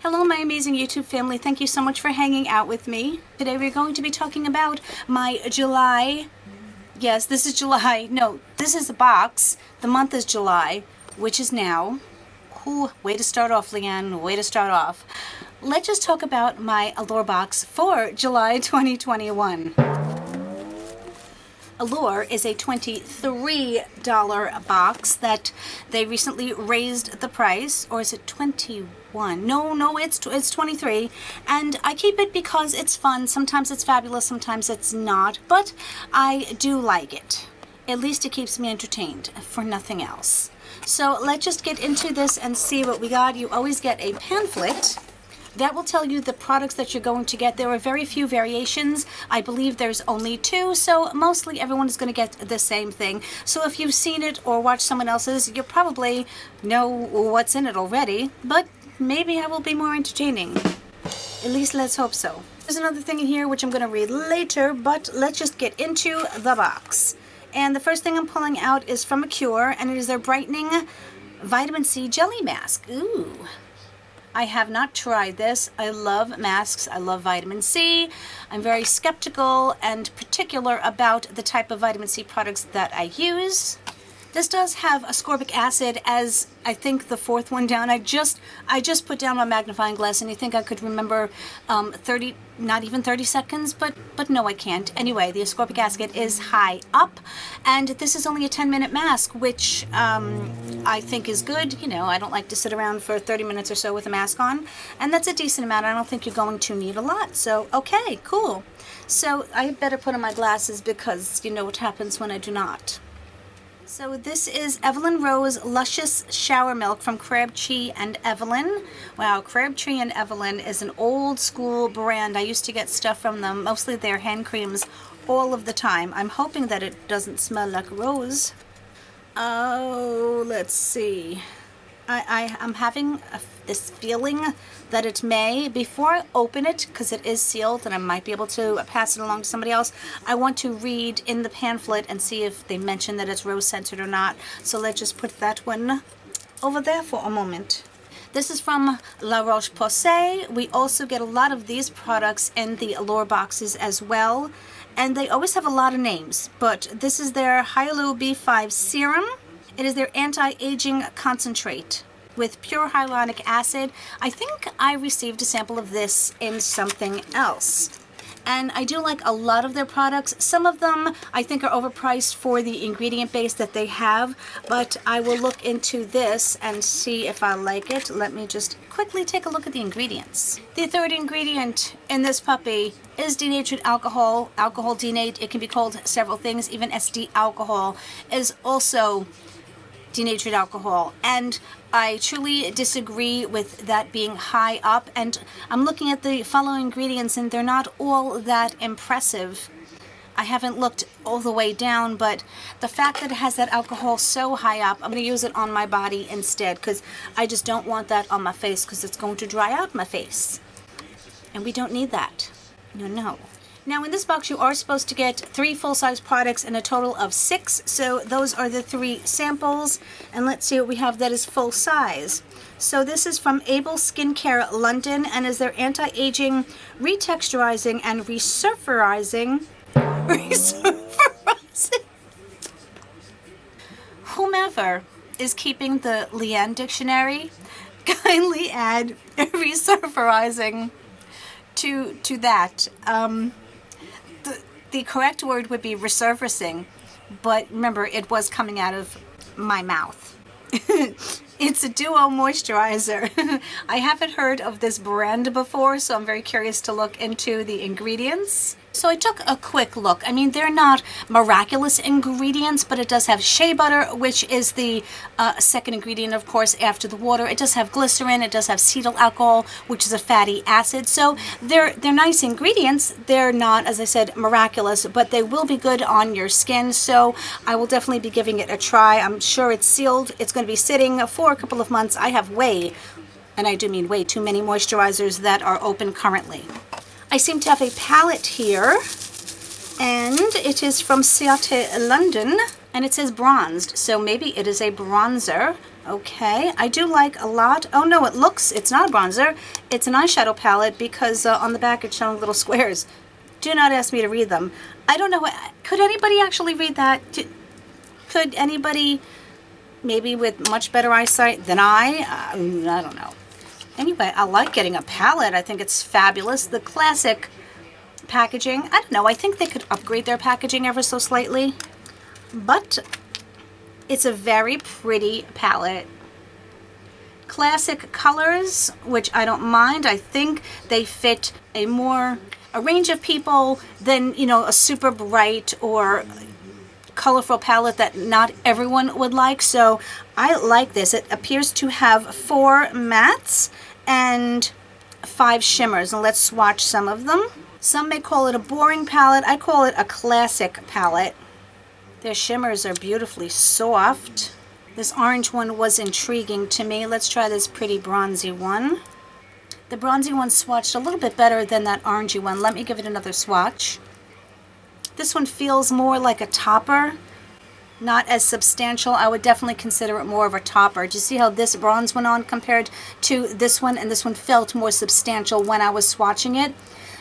Hello my amazing YouTube family, thank you so much for hanging out with me. Today we're going to be talking about my July, yes this is July, no this is the box, the month is July, which is now. Ooh, way to start off Leann, way to start off. Let's just talk about my Allure box for July 2021. Allure is a $23 box that they recently raised the price, or is it 21? No, it's 23, and I keep it because it's fun. Sometimes it's fabulous, sometimes it's not, but I do like it. At least it keeps me entertained, for nothing else. So let's just get into this and see what we got. You always get a pamphlet that will tell you the products that you're going to get. There are very few variations. I believe there's only 2, so mostly everyone is going to get the same thing. So if you've seen it or watched someone else's, you probably know what's in it already, but maybe I will be more entertaining. At least let's hope so. There's another thing in here which I'm going to read later, but let's just get into the box. And the first thing I'm pulling out is from Mercari, and it is their brightening vitamin C jelly mask. Ooh. I have not tried this. I love masks. I love vitamin C. I'm very skeptical and particular about the type of vitamin C products that I use. This does have ascorbic acid as I think the 4th one down. I just put down my magnifying glass and you think I could remember 30, not even 30 seconds, but no I can't. Anyway, the ascorbic acid is high up, and this is only a 10-minute mask, which I think is good. You know, I don't like to sit around for 30 minutes or so with a mask on, and that's a decent amount. I don't think you're going to need a lot, so okay, cool. So I better put on my glasses because you know what happens when I do not. So this is Evelyn Rose Luscious Shower Milk from Crabtree and Evelyn. Wow, Crabtree and Evelyn is an old school brand. I used to get stuff from them, mostly their hand creams, all of the time. I'm hoping that it doesn't smell like rose. Oh, let's see. I'm having this feeling that it may. Before I open it, because it is sealed and I might be able to pass it along to somebody else, I want to read in the pamphlet and see if they mention that it's rose scented or not. So let's just put that one over there for a moment. This is from La Roche-Posay. We also get a lot of these products in the Allure boxes as well, and they always have a lot of names, but this is their Allure B5 serum. It is their anti-aging concentrate with pure hyaluronic acid. I think I received a sample of this in something else. And I do like a lot of their products. Some of them I think are overpriced for the ingredient base that they have, but I will look into this and see if I like it. Let me just quickly take a look at the ingredients. The 3rd ingredient in this puppy is denatured alcohol. Alcohol denate, it can be called several things. Even SD alcohol is also denatured alcohol, and I truly disagree with that being high up. And I'm looking at the following ingredients and they're not all that impressive. I haven't looked all the way down, but the fact that it has that alcohol so high up, I'm going to use it on my body instead because I just don't want that on my face because it's going to dry out my face, and we don't need that. No. Now in this box you are supposed to get 3 full-size products and a total of 6, so those are the 3 samples, and let's see what we have that is full size. So this is from Ciate London and is their anti-aging, retexturizing, and resurfacing. Whomever is keeping the Leann dictionary, kindly add resurfacing to that. The correct word would be resurfacing, but remember it was coming out of my mouth. It's a duo moisturizer. I haven't heard of this brand before, so I'm very curious to look into the ingredients. So I took a quick look. I mean, they're not miraculous ingredients, but it does have shea butter, which is the 2nd ingredient, of course, after the water. It does have glycerin. It does have cetyl alcohol, which is a fatty acid. So they're nice ingredients. They're not, as I said, miraculous, but they will be good on your skin. So I will definitely be giving it a try. I'm sure it's sealed. It's going to be sitting for a couple of months. I have and I do mean way too many moisturizers that are open currently. I seem to have a palette here, and it is from Ciate London, And it says bronzed, so maybe it is a bronzer. Okay, I do like a lot. Oh no, it's not a bronzer. It's an eyeshadow palette because on the back it's showing little squares. Do not ask me to read them. I don't know. Could anybody actually read that? Could anybody, maybe with much better eyesight than I don't know. Anyway, I like getting a palette. I think it's fabulous. The classic packaging. I don't know. I think they could upgrade their packaging ever so slightly. But it's a very pretty palette. Classic colors, which I don't mind. I think they fit a range of people than, you know, a super bright or colorful palette that not everyone would like. So I like this. It appears to have 4 mattes and 5 shimmers. And let's swatch some of them. Some may call it a boring palette. I call it a classic palette. Their shimmers are beautifully soft. This orange one was intriguing to me. Let's try this pretty bronzy one. The bronzy one swatched a little bit better than that orangey one. Let me give it another swatch. This one feels more like a topper, not as substantial. I would definitely consider it more of a topper. Do you see how this bronze went on compared to this one? And this one felt more substantial when I was swatching it.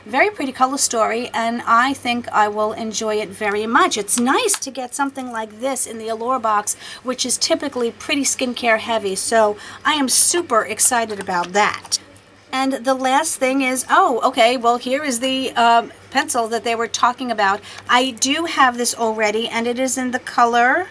Very pretty color story, and I think I will enjoy it very much. It's nice to get something like this in the Allure box, which is typically pretty skincare heavy, so I am super excited about that. And the last thing is, oh, okay, well, here is the pencil that they were talking about. I do have this already, and it is in the color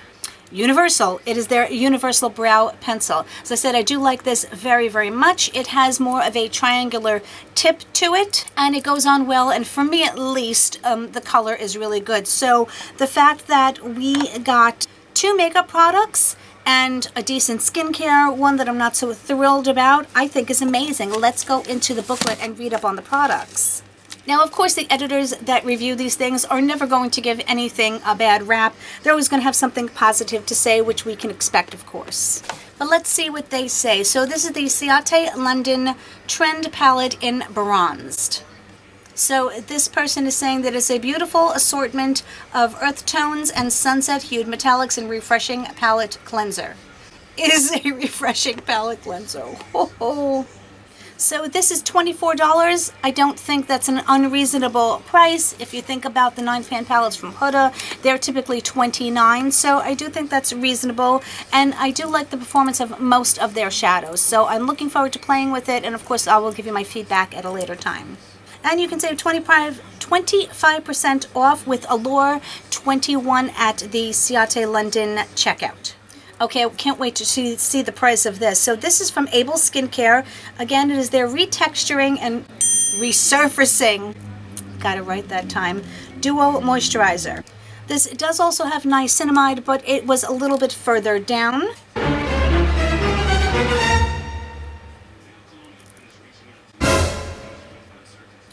Universal. It is their Universal Brow Pencil. As I said, I do like this very, very much. It has more of a triangular tip to it, and it goes on well, and for me at least, the color is really good. So the fact that we got 2 makeup products and a decent skincare, one that I'm not so thrilled about, I think is amazing. Let's go into the booklet and read up on the products. Now, of course, the editors that review these things are never going to give anything a bad rap. They're always going to have something positive to say, which we can expect, of course. But let's see what they say. So this is the Ciate London Trend Palette in Bronzed. So this person is saying that it's a beautiful assortment of earth tones and sunset hued metallics and refreshing palette cleanser. It is a refreshing palette cleanser. Ho ho. So this is $24. I don't think that's an unreasonable price. If you think about the 9-pan palettes from Huda, they're typically $29. So I do think that's reasonable. And I do like the performance of most of their shadows. So I'm looking forward to playing with it. And of course, I will give you my feedback at a later time. And you can save 25% off with Allure 21 at the Ciate London checkout. Okay, I can't wait to see the price of this. So this is from Able Skincare. Again, it is their retexturing and resurfacing, got it right that time, duo moisturizer. This does also have niacinamide, but it was a little bit further down.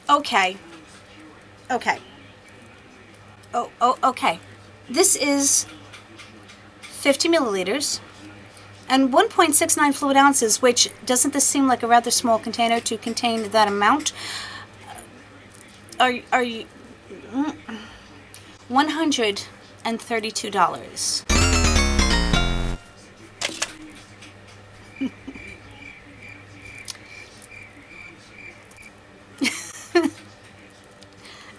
Okay. Okay. This is 50 milliliters and 1.69 fluid ounces, which doesn't this seem like a rather small container to contain that amount? Are you $132.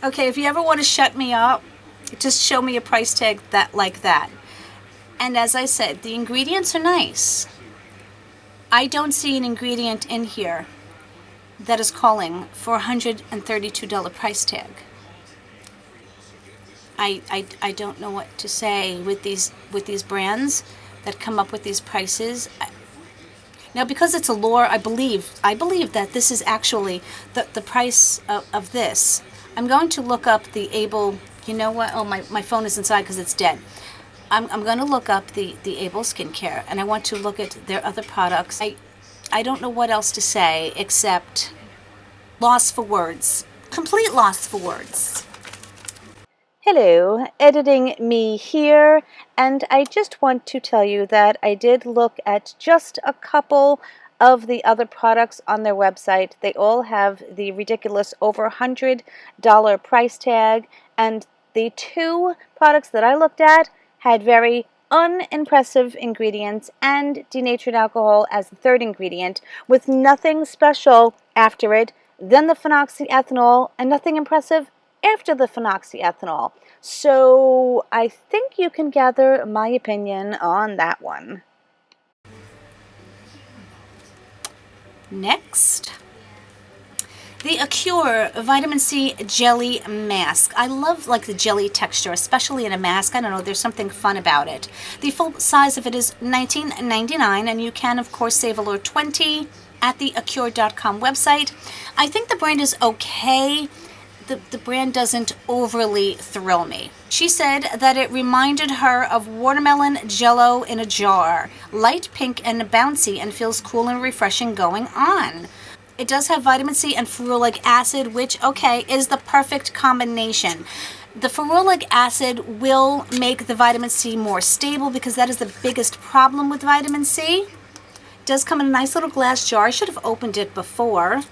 Okay, if you ever want to shut me up, just show me a price tag like that. And as I said, the ingredients are nice. I don't see an ingredient in here that is calling for a $132 price tag. I don't know what to say with these brands that come up with these prices. Now, because it's Allure, I believe that this is actually the price of this. I'm going to look up the Able. You know what? Oh, my phone is inside because it's dead. I'm going to look up the Able Skincare, and I want to look at their other products. I don't know what else to say except lost for words. Complete lost for words. Hello, editing me here, and I just want to tell you that I did look at just a couple of the other products on their website. They all have the ridiculous over $100 price tag, and the 2 products that I looked at had very unimpressive ingredients and denatured alcohol as the third ingredient, with nothing special after it, then the phenoxyethanol, and nothing impressive after the phenoxyethanol. So I think you can gather my opinion on that one. Next, the Allure Vitamin C Jelly Mask. I love like the jelly texture, especially in a mask. I don't know, there's something fun about it. The full size of it is $19.99, and you can, of course, save Allure 20 at the Allure.com website. I think the brand is okay. The brand doesn't overly thrill me. She said that it reminded her of watermelon jello in a jar. Light pink and bouncy, and feels cool and refreshing going on. It does have vitamin C and ferulic acid, which, okay, is the perfect combination. The ferulic acid will make the vitamin C more stable because that is the biggest problem with vitamin C. It does come in a nice little glass jar. I should have opened it before.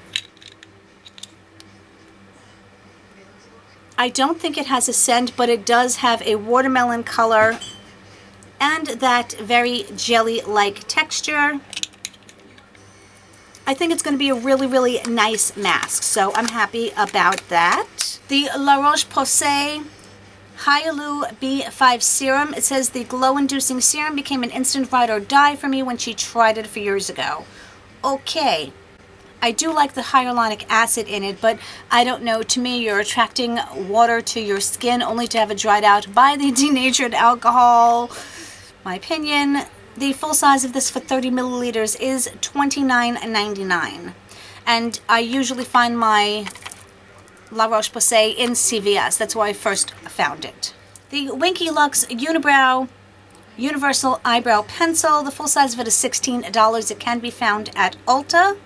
I don't think it has a scent, but it does have a watermelon color and that very jelly-like texture. I think it's going to be a really, really nice mask, so I'm happy about that. The La Roche-Posay Hyaluronic B5 Serum. It says the glow-inducing serum became an instant ride or die for me when she tried it a few years ago. Okay. I do like the hyaluronic acid in it, but I don't know, to me you're attracting water to your skin only to have it dried out by the denatured alcohol. My opinion. The full size of this for 30 milliliters is $29.99. And I usually find my La Roche-Posay in CVS. That's where I first found it. The Winky Lux Unibrow Universal Eyebrow Pencil. The full size of it is $16. It can be found at Ulta.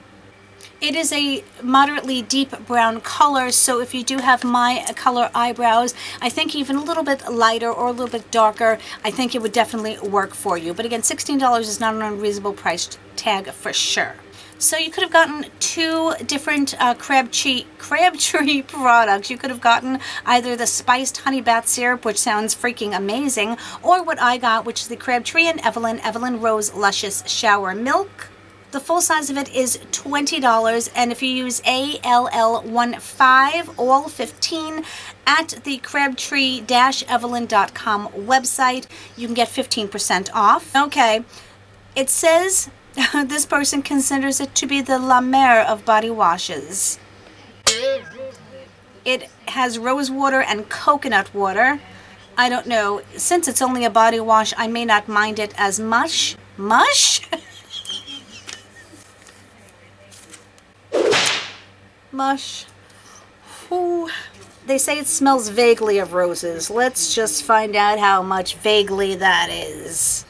It is a moderately deep brown color, so if you do have my color eyebrows, I think even a little bit lighter or a little bit darker, I think it would definitely work for you. But again, $16 is not an unreasonable price tag for sure. So you could have gotten two different Crabtree products. You could have gotten either the spiced honey bath syrup, which sounds freaking amazing, or what I got, which is the Crabtree and Evelyn Rose Luscious Shower Milk. The full size of it is $20, and if you use ALL15, all 15, at the Crabtree-Evelyn.com website, you can get 15% off. Okay, it says this person considers it to be the La Mer of body washes. It has rose water and coconut water. I don't know, since it's only a body wash, I may not mind it as much. Mush? Mush. Ooh. They say it smells vaguely of roses. Let's just find out how much vaguely that is.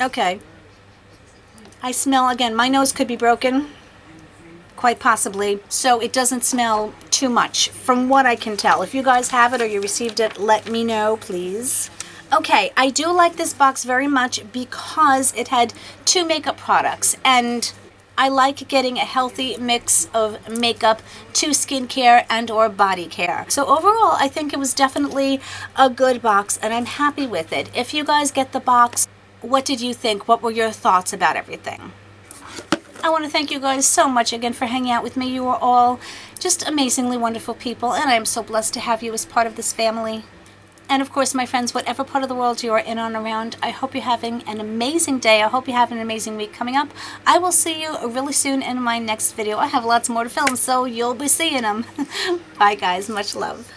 Okay. I smell, again, my nose could be broken. Quite possibly. So it doesn't smell too much from what I can tell. If you guys have it or you received it, let me know, please. Okay, I do like this box very much because it had two makeup products, and I like getting a healthy mix of makeup to skincare and or body care. So overall, I think it was definitely a good box, and I'm happy with it. If you guys get the box, what did you think? What were your thoughts about everything? I want to thank you guys so much again for hanging out with me. You are all just amazingly wonderful people, and I am so blessed to have you as part of this family. And of course, my friends, whatever part of the world you are in and around, I hope you're having an amazing day. I hope you have an amazing week coming up. I will see you really soon in my next video. I have lots more to film, so you'll be seeing them. Bye, guys. Much love.